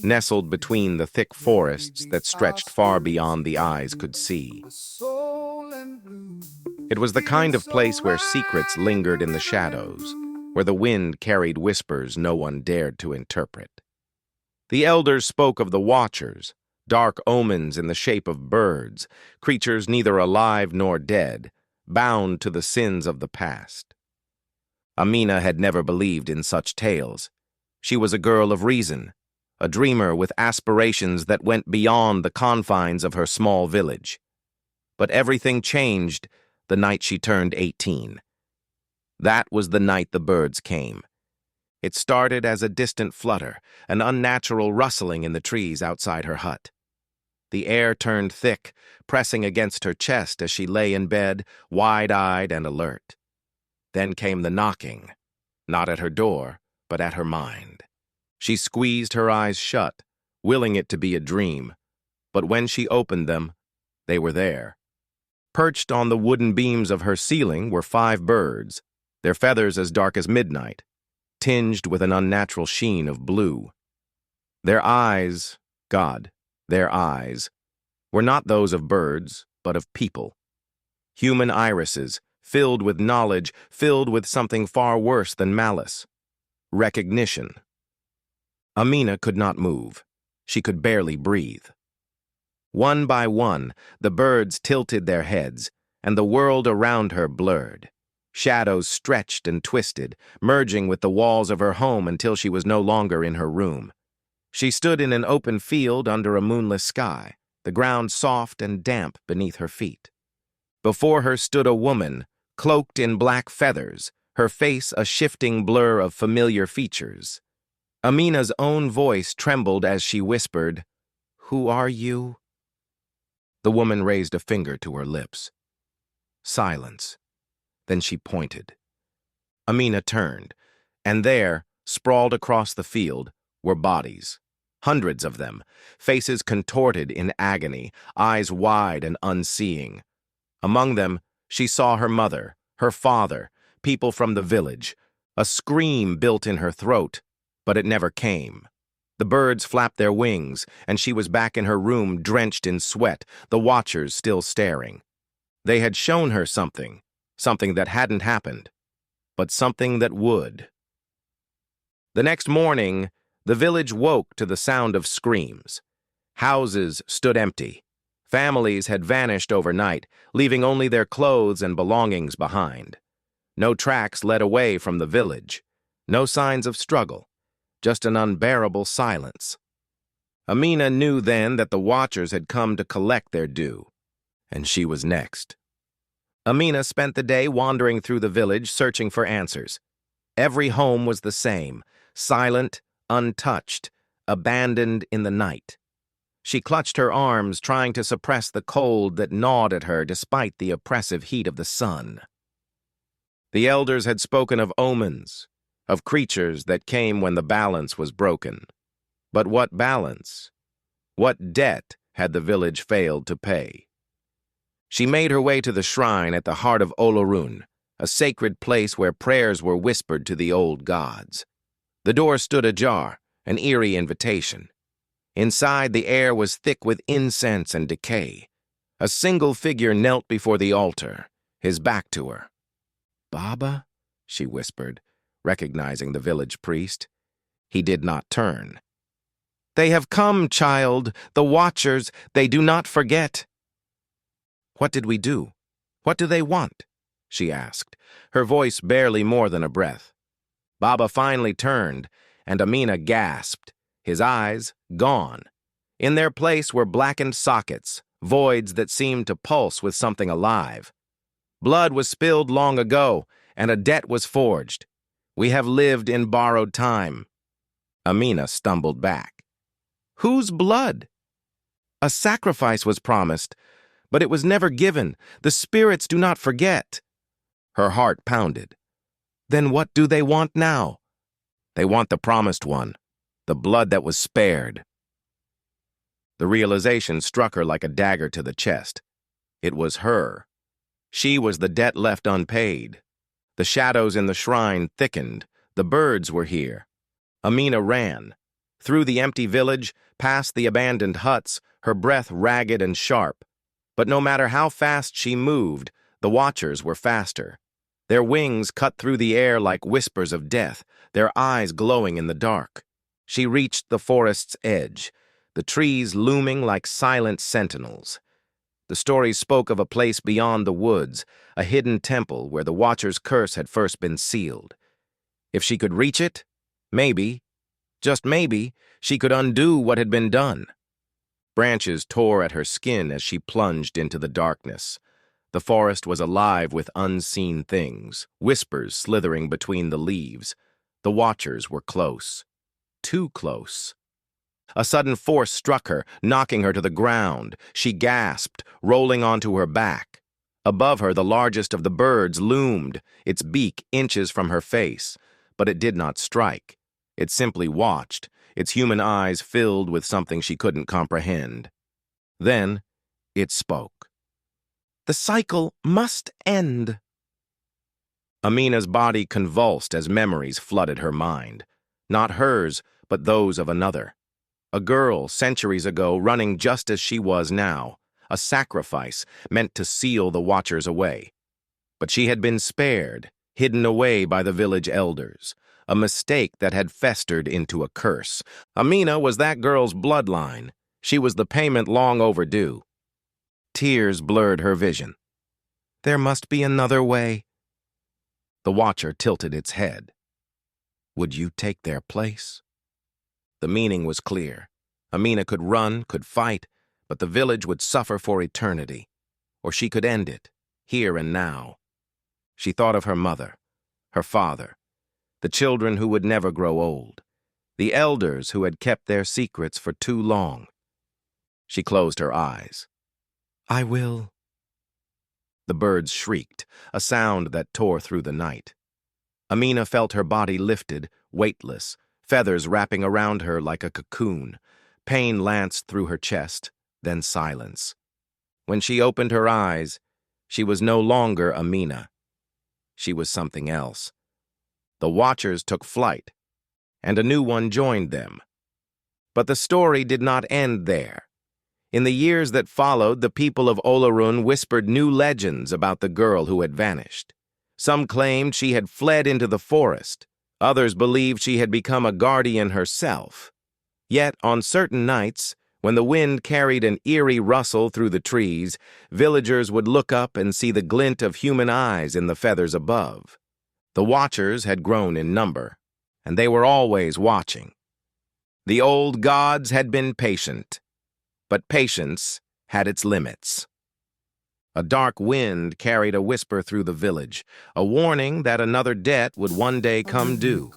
nestled between the thick forests that stretched far beyond the eyes could see. It was the kind of place where secrets lingered in the shadows, where the wind carried whispers no one dared to interpret. The elders spoke of the Watchers, dark omens in the shape of birds, creatures neither alive nor dead, bound to the sins of the past. Amina had never believed in such tales. She was a girl of reason, a dreamer with aspirations that went beyond the confines of her small village. But everything changed the night she turned 18. That was the night the birds came. It started as a distant flutter, an unnatural rustling in the trees outside her hut. The air turned thick, pressing against her chest as she lay in bed, wide-eyed and alert. Then came the knocking, not at her door, but at her mind. She squeezed her eyes shut, willing it to be a dream, but when she opened them, they were there. Perched on the wooden beams of her ceiling were 5 birds, their feathers as dark as midnight, tinged with an unnatural sheen of blue. Their eyes, God, their eyes, were not those of birds, but of people. Human irises, filled with knowledge, filled with something far worse than malice. Recognition. Amina could not move. She could barely breathe. One by one, the birds tilted their heads, and the world around her blurred. Shadows stretched and twisted, merging with the walls of her home until she was no longer in her room. She stood in an open field under a moonless sky, the ground soft and damp beneath her feet. Before her stood a woman, cloaked in black feathers, her face a shifting blur of familiar features. Amina's own voice trembled as she whispered, "Who are you?" The woman raised a finger to her lips. Silence. Then she pointed. Amina turned, and there, sprawled across the field, were bodies. Hundreds of them, faces contorted in agony, eyes wide and unseeing. Among them, she saw her mother, her father, people from the village. A scream built in her throat, but it never came. The birds flapped their wings, and she was back in her room drenched in sweat, the Watchers still staring. They had shown her something that hadn't happened, but something that would. The next morning, the village woke to the sound of screams. Houses stood empty. Families had vanished overnight, leaving only their clothes and belongings behind. No tracks led away from the village. No signs of struggle, just an unbearable silence. Amina knew then that the Watchers had come to collect their due, and she was next. Amina spent the day wandering through the village searching for answers. Every home was the same, silent, untouched, abandoned in the night. She clutched her arms, trying to suppress the cold that gnawed at her despite the oppressive heat of the sun. The elders had spoken of omens, of creatures that came when the balance was broken. But what balance? What debt had the village failed to pay? She made her way to the shrine at the heart of Olorun, a sacred place where prayers were whispered to the old gods. The door stood ajar, an eerie invitation. Inside, the air was thick with incense and decay. A single figure knelt before the altar, his back to her. "Baba?" she whispered, recognizing the village priest. He did not turn. "They have come, child, the Watchers, they do not forget." "What did we do? What do they want?" she asked, her voice barely more than a breath. Baba finally turned, and Amina gasped, his eyes gone. In their place were blackened sockets, voids that seemed to pulse with something alive. "Blood was spilled long ago, and a debt was forged. We have lived in borrowed time." Amina stumbled back. "Whose blood?" "A sacrifice was promised, but it was never given. The spirits do not forget." Her heart pounded. "Then what do they want now?" "They want the promised one, the blood that was spared." The realization struck her like a dagger to the chest. It was her. She was the debt left unpaid. The shadows in the shrine thickened. The birds were here. Amina ran. Through the empty village, past the abandoned huts, her breath ragged and sharp. But no matter how fast she moved, the watchers were faster. Their wings cut through the air like whispers of death, their eyes glowing in the dark. She reached the forest's edge, the trees looming like silent sentinels. The story spoke of a place beyond the woods, a hidden temple where the Watcher's curse had first been sealed. If she could reach it, maybe, just maybe, she could undo what had been done. Branches tore at her skin as she plunged into the darkness. The forest was alive with unseen things, whispers slithering between the leaves. The Watchers were close. Too close. A sudden force struck her, knocking her to the ground. She gasped, rolling onto her back. Above her, the largest of the birds loomed, its beak inches from her face. But it did not strike. It simply watched, its human eyes filled with something she couldn't comprehend. Then, it spoke. "The cycle must end." Amina's body convulsed as memories flooded her mind. Not hers, but those of another. A girl, centuries ago, running just as she was now. A sacrifice meant to seal the Watchers away. But she had been spared, hidden away by the village elders. A mistake that had festered into a curse. Amina was that girl's bloodline. She was the payment long overdue. Tears blurred her vision. There must be another way. The Watcher tilted its head. Would you take their place? The meaning was clear. Amina could run, could fight, but the village would suffer for eternity. Or she could end it, here and now. She thought of her mother, her father, the children who would never grow old, the elders who had kept their secrets for too long. She closed her eyes. I will. The birds shrieked, a sound that tore through the night. Amina felt her body lifted, weightless, feathers wrapping around her like a cocoon. Pain lanced through her chest, then silence. When she opened her eyes, she was no longer Amina. She was something else. The Watchers took flight, and a new one joined them. But the story did not end there. In the years that followed, the people of Olorun whispered new legends about the girl who had vanished. Some claimed she had fled into the forest. Others believed she had become a guardian herself. Yet, on certain nights, when the wind carried an eerie rustle through the trees, villagers would look up and see the glint of human eyes in the feathers above. The Watchers had grown in number, and they were always watching. The old gods had been patient, but patience had its limits. A dark wind carried a whisper through the village, a warning that another debt would one day come due.